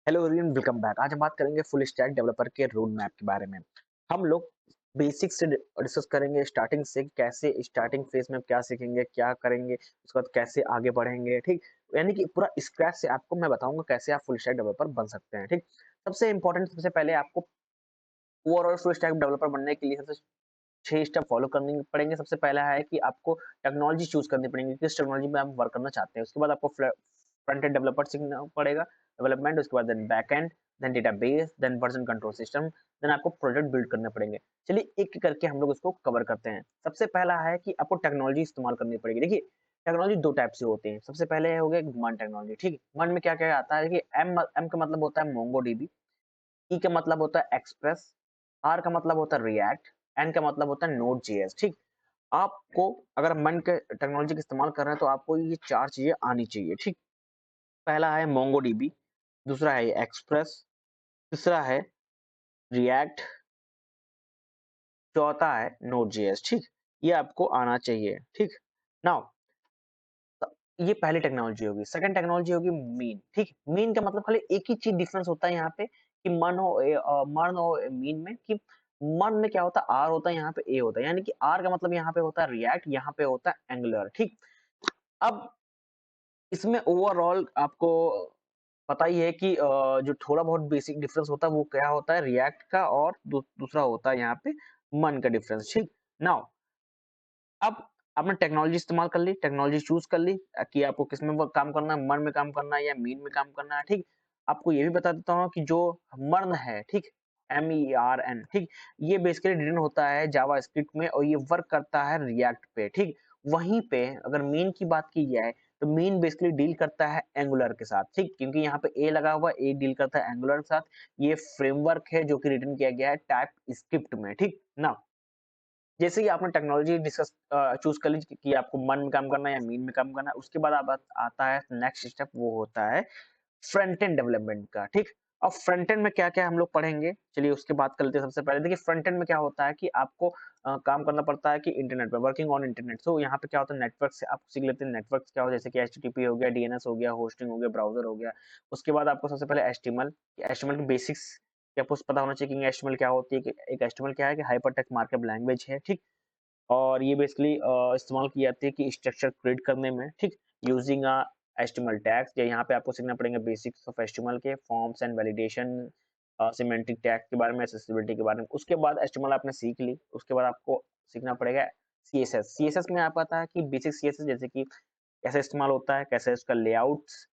Hello everyone, welcome back. आज हम बात करेंगे फुल स्टैक डेवलपर के रोड मैप के बारे में। हम लोग बेसिक से डिस्कस करेंगे, स्टार्टिंग से कैसे स्टार्टिंग फेज में क्या सीखेंगे, क्या करेंगे, उसके बाद कैसे आगे बढ़ेंगे। ठीक, यानी कि पूरा स्क्रैच से आपको मैं बताऊंगा कैसे आप फुल स्टैक डेवलपर बन सकते हैं। ठीक, सबसे इंपॉर्टेंट, सबसे पहले आपको ओवरऑल फुल स्टैक डेवलपर बनने के लिए सबसे 6 स्टेप फॉलो करने पड़ेंगे। सबसे पहला है कि आपको टेक्नोलॉजी चूज़ करनी पड़ेगी, किस टेक्नोलॉजी में आप वर्क करना चाहते हैं। उसके बाद आपको फ्रंट एंड डेवलपर सीखना पड़ेगा, डेवलपमेंट, उसके बाद then back end, then database, then version control system, then आपको प्रोजेक्ट बिल्ड करने पड़ेंगे। चलिए एक-एक करके हम लोग इसको कवर करते हैं। सबसे पहला है कि आपको टेक्नोलॉजी इस्तेमाल करनी पड़ेगी। देखिए, टेक्नोलॉजी 2 टाइप से होते हैं। सबसे पहले हो गया मन टेक्नोलॉजी, ठीक है? मन में क्या-क्या आता है? देखिए, एम का मतलब होता है मोंगोडीबी, ई का मतलब होता है एक्सप्रेस, आर का मतलब होता है रिएक्ट, एन का मतलब होता है नोड जेएस। ठीक, आपको अगर मन के टेक्नोलॉजी का इस्तेमाल कर रहे हैं तो आपको ये 4 चीजें आनी चाहिए। ठीक, पहला है मोंगोडीबी, दूसरा है एक्सप्रेस, तीसरा है रिएक्ट, चौथा है नोड जेएस। ठीक, ये आपको आना चाहिए। ठीक, नाउ ये पहली टेक्नोलॉजी होगी। सेकंड टेक्नोलॉजी होगी मीन। ठीक, मीन का मतलब खाली एक ही चीज डिफरेंस होता है यहाँ पे कि मन और मीन में कि मन में क्या होता है, आर होता है, यहाँ पे ए होता है। यानी कि आर का मतलब यहाँ पे होता है रिएक्ट, यहाँ पे होता है एंगुलर। ठीक, अब इसमें ओवरऑल आपको पता ही है कि जो थोड़ा बहुत बेसिक डिफरेंस होता है वो क्या होता है, रिएक्ट का, और दूसरा होता है यहाँ पे मन का डिफरेंस। ठीक, नाउ अब आपने टेक्नोलॉजी इस्तेमाल कर ली, टेक्नोलॉजी चूज़ कर ली कि आपको किसमें वो काम करना है, मन में काम करना है या मीन में काम करना है। ठीक, आपको ये भी बता देता हूँ कि जो मर्न है, ठीक, MERN, ठीक, ये बेसिकली रिटन होता है जावास्क्रिप्ट में और ये वर्क करता है रिएक्ट पे। ठीक, वहीं पे अगर मीन की बात की जाए तो मीन बेसिकली डील करता है एंगुलर के साथ। ठीक, क्योंकि यहाँ पे ए लगा हुआ है, ए डील करता है एंगुलर के साथ। ये फ्रेमवर्क है जो कि रिटन किया गया है टाइप स्क्रिप्ट में। ठीक, नाउ जैसे ही आपने टेक्नोलॉजी चूज़ कर ली कि आपको मन में काम करना है या मीन में काम करना है, उसके बाद आप आता है नेक्स्ट स्टेप, वो होता है फ्रंट एंड डेवलपमेंट का। ठीक, अब फ्रंट एंड में क्या-क्या हम लोग पढ़ेंगे, चलिए उसकी बात कर लेते हैं। सबसे पहले देखिए, फ्रंट एंड में क्या होता है कि आपको काम करना पड़ता है कि इंटरनेट पे, वर्किंग ऑन इंटरनेट। सो यहाँ पे क्या होता है, नेटवर्क से आप सीख लेते हैं। नेटवर्क क्या होता है, जैसे कि एचटीटीपी हो गया, डीएनएस हो गया, होस्टिंग हो गया, ब्राउज़र हो गया। उसके बाद आपको सबसे पहले एचटीएमएल के बेसिक्स कि आपको पता होना चाहिए कि एचटीएमएल क्या होती है, कि एक एचटीएमएल क्या है, कि हाइपरटेक्स्ट मार्कअप लैंग्वेज है। ठीक, और ये बेसिकली इस्तेमाल की जाती है कि स्ट्रक्चर क्रिएट करने में। ठीक, यूजिंग एचटीएमएल टैग्स, या यहाँ पे आपको सीखना पड़ेगा बेसिक्स ऑफ एचटीएमएल के forms and validation, semantic tag के बारे में, एक्सेसिबिलिटी के बारे में। उसके बाद एचटीएमएल आपने सीख ली, उसके बाद आपको सीखना पड़ेगा सीएसएस। सीएसएस में आपको पता है कि बेसिक सीएसएस जैसे कि कैसे इस्तेमाल होता है, कैसे उसका लेआउट्स,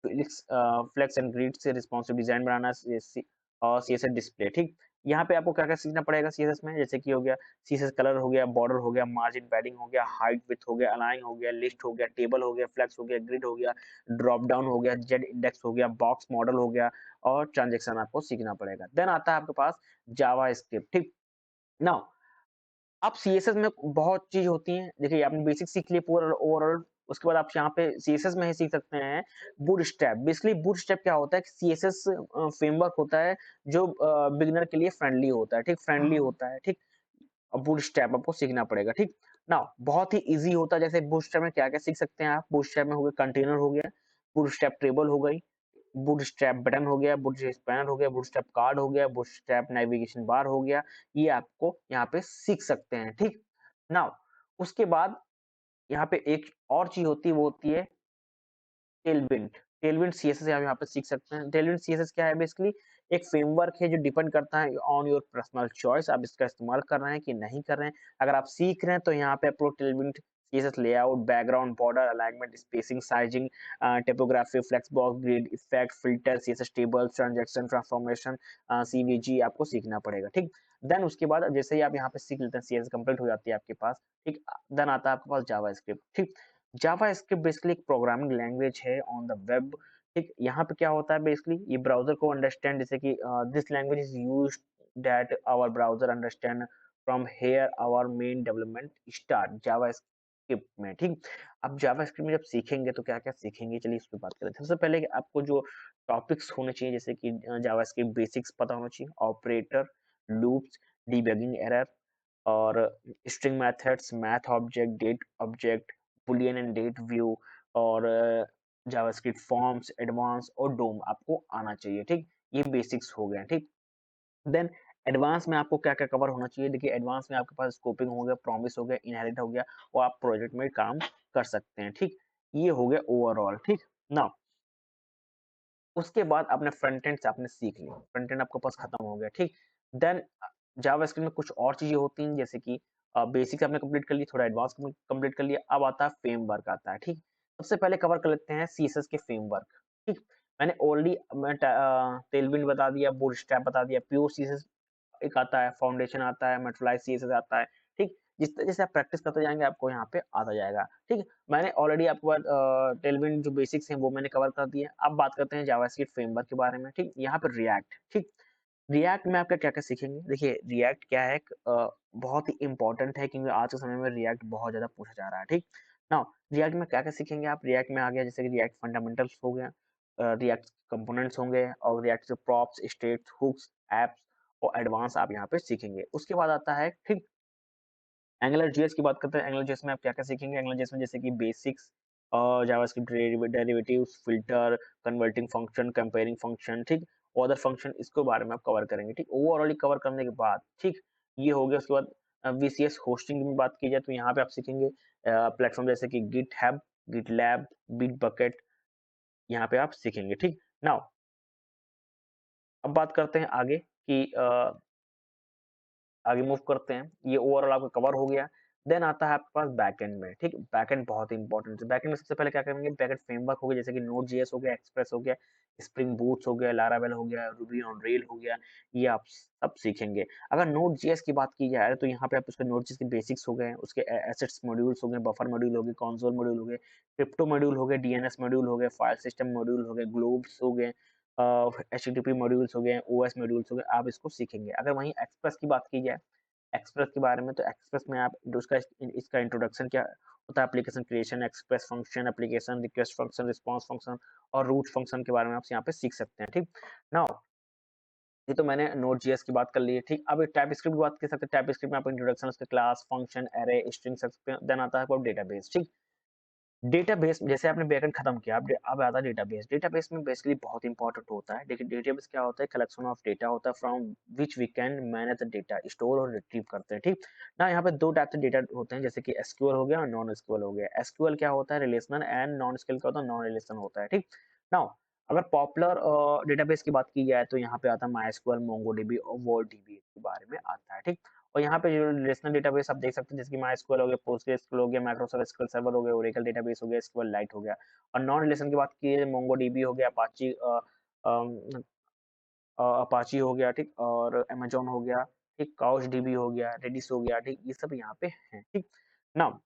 फ्लेक्स एंड ग्रिड से रिस्पॉन्सिव डिजाइन बनाना, और सीएसएस डिस्प्ले। ठीक, यहाँ पे आपको क्या-क्या सीखना पड़ेगा सीएसएस में, जैसे कि हो गया सीएसएस कलर हो गया, बॉर्डर हो गया, मार्जिन पैडिंग हो गया, हाइट विड्थ हो गया, अलाइन हो गया, लिस्ट हो गया, टेबल हो गया, फ्लेक्स हो गया, ग्रिड हो गया, ड्रॉप डाउन हो गया, जेड इंडेक्स हो गया, बॉक्स मॉडल हो गया, और ट्रांजैक्शन आपको सीखना पड़ेगा। देन आता है आपके पास जावास्क्रिप्ट। ठीक, नाउ अब सीएसएस में बहुत चीज़ होती हैं। देखिए, आपने बेसिक सीख लिए पूरा ओवरऑल, उसके बाद आप यहाँ पे सीएसएस में ही सीख सकते हैं बूटस्ट्रैप। बेसिकली बूटस्ट्रैप क्या होता है कि सीएसएस फ्रेमवर्क होता है जो बिगिनर के लिए फ्रेंडली होता है। ठीक, फ्रेंडली होता है। ठीक, और बूटस्ट्रैप आपको सीखना पड़ेगा। ठीक, नाउ बहुत ही ईज़ी होता है। जैसे बूटस्ट्रैप में क्या-क्या सीख सकते हैं आप, बूटस्ट्रैप में हो गया कंटेनर हो गया, बूटस्ट्रैप टेबल हो गई, बूटस्ट्रैप बटन हो गया, बूटस्ट्रैप स्पैनर हो गया, बूटस्ट्रैप कार्ड हो गया, बूटस्ट्रैप नेविगेशन बार हो गया। ये आपको यहाँ पे सीख सकते हैं। ठीक, नाउ उसके बाद यहाँ पे एक और चीज़ होती है, वो होती है टेलविंड। टेलविंड सीएसएस आप यहाँ पे सीख सकते हैं। टेलविंड सीएसएस क्या है, बेसिकली एक फ्रेमवर्क है जो डिपेंड करता है ऑन योर पर्सनल चॉइस, आप इसका इस्तेमाल कर रहे हैं कि नहीं कर रहे हैं। अगर आप सीख रहे हैं तो यहाँ पे आपको Tailwind CSS layout, background, border, alignment, spacing, sizing, typography, flex box, grid, effect, filter, CSS tables, transaction, transformation, SVG आपको सीखना पड़ेगा। ठीक, देन उसके बाद जैसे ही आप यहाँ पे सीख लेते हैं, सीएसएस कंप्लीट हो जाती है आपके पास। ठीक, देन आता है आपके पास जावास्क्रिप्ट। ठीक, जावास्क्रिप्ट बेसिकली एक प्रोग्रामिंग लैंग्वेज है ऑन द वेब। ठीक, यहाँ पे क्या होता है, बेसिकली ये ब्राउज़र को अंडरस्टैंड, जैसे कि this language is used that our browser understand from here our main development start JavaScript में। ठीक, अब जावास्क्रिप्ट में जब सीखेंगे तो क्या-क्या सीखेंगे, चलिए इस पे बात करते हैं। सबसे पहले आपको जो टॉपिक्स होने चाहिए, जैसे कि जावास्क्रिप्ट बेसिक्स पता होना चाहिए, ऑपरेटर, लूप्स, डिबगिंग एरर, और string methods, math object, date object, boolean and date view, और जावास्क्रिप्ट, फॉर्म्स, एडवांस और डोम आपको आना चाहिए, ठीक? ये बेसिक्स हो गए, ठीक? देन एडवांस में आपको क्या-क्या कवर होना चाहिए? देखिए एडवांस में आपके पास स्कोपिंग हो गया, प्रॉमिस हो गया, इनहेरिट हो गया और आप प्रोजेक्ट में काम कर सकते हैं, ठीक? ये हो गया ओवरऑल, ठीक? नाउ उसके बाद आपने फ्रंट एंड से आपने सीख लिया, फ्रंट एंड आपके पास खत्म हो गया, ठीक? देन जावास्क्रिप्ट में कुछ और चीज़ें होती हैं जैसे कि बेसिक्स आपने कंप्लीट कर लिया, थोड़ा एडवांस कंप्लीट कर लिया, अब आता है फ्रेमवर्क आता है, ठीक? सबसे पहले कवर कर लेते हैं सीएसएस के फ्रेमवर्क, ठीक? मैंने ऑलरेडी टेलविंड बता दिया, बूटस्ट्रैप बता दिया, प्योर सीएसएस एक आता है, फाउंडेशन आता है, मेटलाइज सीएसएस आता है, ठीक? जिस तरह से आप प्रैक्टिस करते जाएँगे आपको यहाँ पे आता जाएगा, ठीक है? मैंने ऑलरेडी आपको टेलविंड जो बेसिक्स हैं वो मैंने कवर कर दिए। अब बात करते हैं जावास्क्रिप्ट फ्रेमवर्क के बारे में, ठीक? यहाँ पे रिएक्ट, ठीक? रिएक्ट में आप क्या-क्या सीखेंगे? देखिए रिएक्ट क्या है बहुत ही इम्पोर्टेंट है क्योंकि आज के समय में रिएक्ट बहुत ज़्यादा पूछा जा रहा है, ठीक? नाउ रिएक्ट में क्या-क्या सीखेंगे आप? रिएक्ट में आ गया जैसे कि रिएक्ट फंडामेंटल्स हो गया, रिएक्ट कंपोनेंट्स होंगे और रिएक्ट जो प्रॉप्स, स्टेट्स, हुक्स, ऐप्स और एडवांस आप यहाँ पे सीखेंगे। उसके बाद आता है ठीक एंगुलर जेएस की बात करते हैं, एंगुलर जेएस में आप क्या-क्या सीखेंगे? एंगुलर जेएस में जैसे कि basics JavaScript derivatives, filter, converting function, comparing function, ठीक? और अदर फंक्शन इसके बारे में आप कवर करेंगे, ठीक? ओवरऑल कवर करने के बाद, ठीक? ये हो गया उसके बाद वीसीएस होस्टिंग की बात की जाए तो यहाँ पे आप सीखेंगे प्लेटफ़ॉर्म जैसे कि गिटहब, गिटलैब, बिटबकेट यहाँ पे आप सीखेंगे, ठीक? नाउ अब बात करते हैं आगे कि आगे मूव करते हैं। ये ओवरऑल आपका कवर हो गया। देन आता है आपके पास बैकएंड में, ठीक? बैकएंड बहुत इंपॉर्टेंट है। बैकएंड में सबसे पहले क्या करेंगे? बैकएंड फ्रेमवर्क हो गया जैसे कि नोड.जेएस हो गया, एक्सप्रेस हो गया, स्प्रिंग बूट्स हो गया, लारावेल हो गया, रूबी ऑन रेल हो गया, ये आप सब सीखेंगे। अगर नोड.जेएस की बात की जाए तो यहाँ पे आप उसके नोड.जेएस के बेसिक्स हो गए, उसके एसेट्स मॉड्यूल्स हो गए, बफर मॉड्यूल हो गए, कंसोल मॉड्यूल हो गए, क्रिप्टो मॉड्यूल हो गए, डीएनएस मॉड्यूल हो गए, फाइल सिस्टम मॉड्यूल हो गए, ग्लोब्स हो गए, एचटीटीपी मॉड्यूल्स हो गए, ओएस मॉड्यूल्स हो गए, आप इसको सीखेंगे। अगर वहीं एक्सप्रेस की बात की जाए एक्सप्रेस के बारे में तो एक्सप्रेस में आप जो उसका इसका इंट्रोडक्शन क्या होता है application creation express function application request function response function और रूट फंक्शन के बारे में आप यहाँ पे सीख सकते हैं ठीक नाउ ये तो मैंने नोड जीएस की बात कर ली है ठीक अब टाइप स्क्रिप्ट की बात कर सकते हैं टाइप स्क्रिप्ट में आप इंट्रोडक्शन उसके क्लास फंक्शन एरे स्ट्रिंग सकते हैं देन आता है डेटाबेस ठीक डेटाबेस जैसे आपने बैकएंड खत्म किया अब आता है डेटाबेस डेटाबेस में बेसिकली बहुत इंपॉर्टेंट होता है देखिए डेटाबेस क्या होता है कलेक्शन ऑफ डेटा होता है from which we can manage the data store और रिट्रीव करते हैं ठीक ना यहाँ पे दो टाइप से डेटा होते हैं जैसे कि एसक्यूएल हो गया और नॉन एसक्यूएल हो गया एसक्यूएल क्या होता है रिलेशनल एंड नॉन एसक्यूएल क्या होता है नॉन रिलेशनल होता है ठीक नाउ अगर पॉपुलर डेटाबेस की बात की जाए तो यहाँ पे आता है माइस्क्यूएल मोंगोडीबी और वर्ल्डडीबी के बारे में आता है ठीक और यहाँ पे जो रिलेशनल डेटाबेस आप देख सकते हैं जैसे कि माइस्क्यूएल हो गया पोस्टग्रेसक्यूएल हो गया माइक्रोसॉफ्ट एसक्यूएल सर्वर हो गया ओरेकल डेटाबेस हो गया एसक्यूएल लाइट हो गया और नॉन रिलेशन की बात की मोंगोडीबी हो गया अपाची अपाची हो गया ठीक और अमेज़न हो गया ठीक काउच डीबी हो गया रेडिस हो गया ठीक ये सब यहाँ पे हैं ठीक नाउ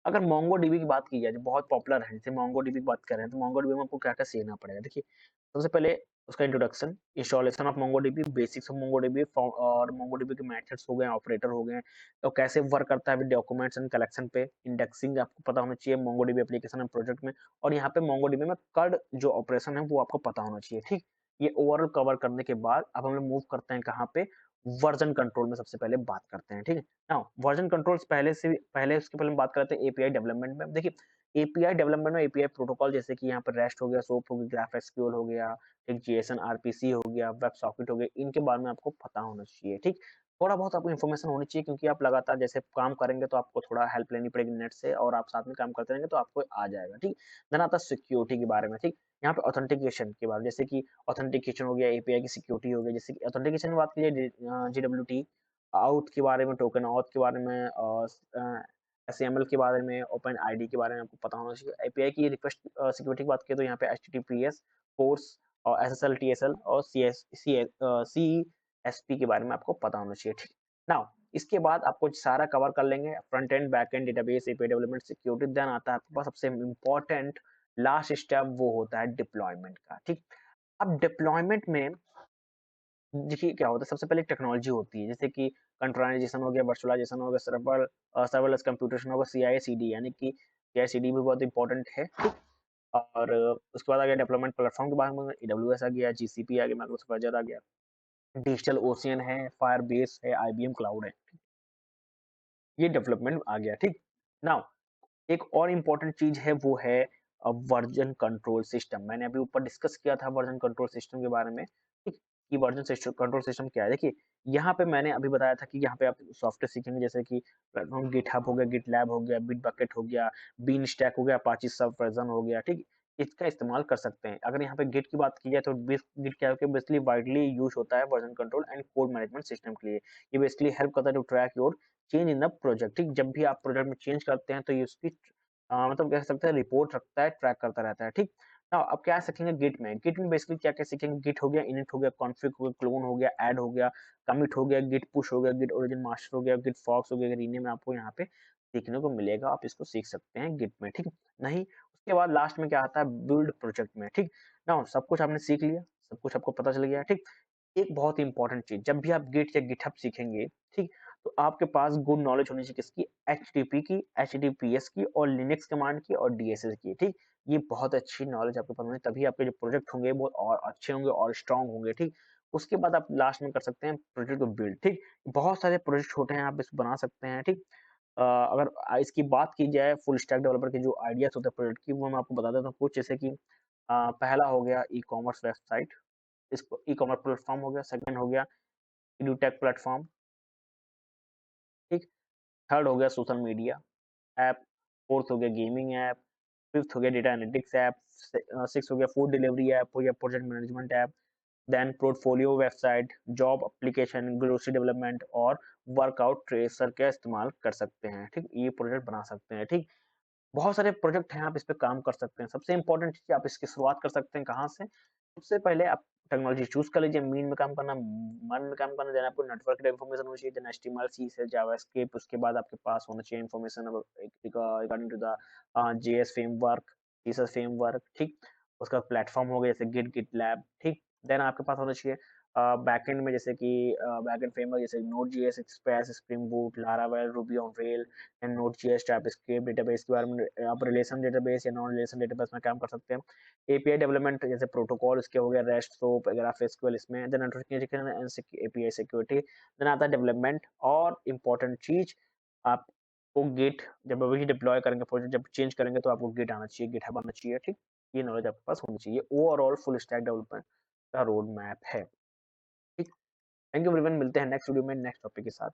अगर मोंगोडीबी की बात की जाए जो बहुत पॉपुलर है जैसे मोंगोडीबी की बात कर रहे हैं तो मोंगोडीबी में आपको क्या-क्या सीखना पड़ेगा देखिए सबसे पहले उसका introduction installation of MongoDB basics of MongoDB और मोंगोडीबी के मेथड्स हो गए ऑपरेटर हो गए तो कैसे वर्क करता है विद डॉक्यूमेंट्स एंड कलेक्शन पे इंडेक्सिंग आपको पता होना चाहिए मोंगोडीबी एप्लीकेशन एंड प्रोजेक्ट में और यहाँ पे मोंगोडीबी में कर्ड जो ऑपरेशन है वो आपको पता होना चाहिए ठीक ये ओवरऑल कवर करने के बाद अब हम लोग मूव करते हैं कहाँ पे वर्जन कंट्रोल में सबसे पहले बात करते हैं ठीक है नाउ वर्जन कंट्रोल्स पहले उसके पहले हम बात करते हैं एपीआई डेवलपमेंट में देखिए एपीआई डेवलपमेंट में एपीआई प्रोटोकॉल जैसे कि यहाँ पर रेस्ट हो गया सोप हो गया ग्राफ एसक्यूएल हो गया एक जेएसएन आरपीसी हो गया वेब सॉकेट हो गया इनके बारे में आपको पता होना चाहिए ठीक थोड़ा बहुत आपको इन्फॉर्मेशन होनी चाहिए क्योंकि आप लगातार जैसे काम करेंगे तो आपको थोड़ा हेल्प लेनी पड़ेगी नेट से और आप साथ में काम करते रहेंगे तो आपको आ जाएगा ठीक देन आता है सिक्योरिटी के बारे में ठीक यहाँ पे ऑथेंटिकेशन के बारे में जैसे कि ऑथेंटिकेशन हो गया एपीआई की सिक्योरिटी हो गई जैसे कि ऑथेंटिकेशन की बात की जाए जीडब्ल्यूटी आउट के बारे में टोकन ऑथ के बारे में और एसएमएल के बारे में ओपन आईडी के बारे में आपको पता होना चाहिए एपीआई की रिक्वेस्ट सिक्योरिटी की बात करें तो यहाँ पे एचटीटीपीएस फोर्स और एसएसएल टीएसएल और सीएसपी के बारे में आपको पता होना चाहिए ठीक नाउ इसके बाद आपको सारा कवर कर लेंगे front end back end database API development security then आता है आपके पास सबसे इंपॉर्टेंट लास्ट स्टेप वो होता है डिप्लॉयमेंट का ठीक अब डिप्लॉयमेंट में देखिए क्या होता है सबसे पहले टेक्नोलॉजी होती है जैसे कि कंट्रोनाइजेशन हो गया वर्चुअलाइजेशन हो गया सर्वरलेस कंप्यूटेशन हो गया सीआई/सीडी यानी कि सीआई/सीडी भी बहुत इंपॉर्टेंट है और उसके बाद आ गया डेवलपमेंट प्लेटफॉर्म के बारे में एडब्ल्यूएस आ गया जीसीपी आ गया माइक्रोसॉफ्ट अज़ूर आ गया डिजिटल ओशियन है फायरबेस है आईबीएम क्लाउड है ये डेवलपमेंट आ गया ठीक नाउ एक और इम्पोर्टेंट चीज है वो है वर्जन कंट्रोल सिस्टम। मैंने अभी ऊपर डिस्कस किया था वर्जन कंट्रोल सिस्टम के बारे में, ठीक? कि वर्जन सिस्टम कंट्रोल सिस्टम क्या है? देखिए, यहाँ पे मैंने अभी बताया था कि यहाँ पे आप सॉफ्टवेयर सीखेंगे जैसे कि प्लेटफ़ॉर्म गिटहब हो गया, गिटलैब हो गया, बिटबकेट हो गया, बीनस्टैक हो गया, अपाची सबवर्जन हो गया, ठीक? इसका इस्तेमाल कर सकते हैं। अगर यहाँ पे गिट की बात की जाए तो गिट क्या है कि बेसिकली वाइडली यूज़ होता है version control and code management system के लिए। ये बेसिकली हेल्प करता है to track your change in the project, ठीक? जब भी आप प्रोजेक्ट में चेंज करते हैं तो ये उसकी मतलब कह सकते हैं रिपोर्ट रखता है, ट्रैक करता रहता है, ठीक? नाउ अब क्या सीखेंगे गिट में? गिट में बेसिकली क्या-क्या सीखेंगे? गिट हो गया, इनिट हो गया, कॉन्फिग हो गया, क्लोन हो गया, ऐड हो गया, कमिट हो गया, गिट पुश हो गया, गिट ओरिजिन मास्टर हो गया, गिट फॉक्स हो गया, रीनेम आपको यहाँ पे सीखने को मिलेगा, आप इसको सीख सकते हैं गिट में, ठीक? नहीं, उसके बाद लास्ट में क्या आता है? बिल्ड प्रोजेक्ट में, ठीक? नाउ सब कुछ आपने सीख लिया, सब कुछ आपको पता चल गया, ठीक? एक बहुत ही इंपॉर्टेंट चीज़, जब भी आप गिट या गिटहब सीखेंगे, ठीक? तो आपके पास गुड नॉलेज होनी चाहिए किसकी? एचटीटीपी की, एचटीटीपीएस की और लिनक्स कमांड की और डीएसएस की, ठीक? ये बहुत अच्छी नॉलेज आपके पास होनी तभी आपके जो प्रोजेक्ट होंगे वो और अच्छे होंगे और स्ट्रॉन्ग होंगे, ठीक? उसके बाद आप लास्ट में कर सकते हैं प्रोजेक्ट को बिल्ड, ठीक? बहुत सारे प्रोजेक्ट छोटे हैं, आप इसको बना सकते हैं, ठीक? अगर इसकी बात की जाए फुल स्टैक डेवलपर के जो आइडियाज़ होते हैं प्रोजेक्ट की, वो मैं आपको बता देता हूँ कुछ जैसे कि पहला हो गया ई-कॉमर्स वेबसाइट, इसको ई-कॉमर्स प्लेटफ़ॉर्म हो गया, सेकंड हो गया एडुटेक प्लेटफ़ॉर्म, ठीक? थर्ड हो गया सोशल मीडिया ऐप, फोर्थ हो गया गेमिंग ऐप, फिफ्थ हो गया डेटा एनालिटिक्स ऐप, सिक्स हो गया फूड डिलीवरी ऐप, हो गया project management app, then portfolio website, job application, grocery development और वर्कआउट ट्रेसर का इस्तेमाल कर सकते हैं, ठीक? ये प्रोजेक्ट बना सकते हैं, ठीक? बहुत सारे प्रोजेक्ट हैं, आप इस पे काम कर सकते हैं। सबसे इम्पोर्टेंट चीज़ आप इसकी शुरुआत कर सकते हैं कहाँ से? सबसे पहले आप टेक्नोलॉजी चूज़ कर लीजिए, मीन में काम करना, मन में काम करना, देन आपको नेटवर्क डेटा इन्फॉर्मेशन होनी चाहिए, देन एचटीएमएल, सीएसएस, जावास्क्रिप्ट, उसके बाद आपके पास होना चाहिए information regarding to the JS framework, CSS framework, ठीक? उसका प्लेटफ़ॉर्म हो गया जैसे गिट, गिटलैब, ठीक? देन आपके पास होना चाहिए बैकएंड में जैसे कि बैकएंड फ्रेमवर्क जैसे Node JS, Express, Spring Boot, Laravel, Ruby on Rail and Node JS, TypeScript, database के बारे में आप रिलेशन डेटाबेस या नॉन रिलेशन डेटाबेस में काम कर सकते हैं। एपीआई डेवलपमेंट जैसे प्रोटोकॉल इसके हो गया रेस्ट, सोप, ग्राफएसक्यूएल इसमें, then networking and API security, then आता है डेवलपमेंट और इम्पोर्टेंट चीज़ आपको गिट जब अभी डिप्लॉय करेंगे प्रोजेक्ट जब चेंज करेंगे तो आपको गिट आना चाहिए, गिटहब आना चाहिए, ठीक? ये नॉलेज आपके पास होनी चाहिए। ओवरऑल फुल स्टैक डेवलपमेंट का रोड मैप है, ठीक? थैंक यू एवरीवन, मिलते हैं नेक्स्ट वीडियो में नेक्स्ट टॉपिक के साथ।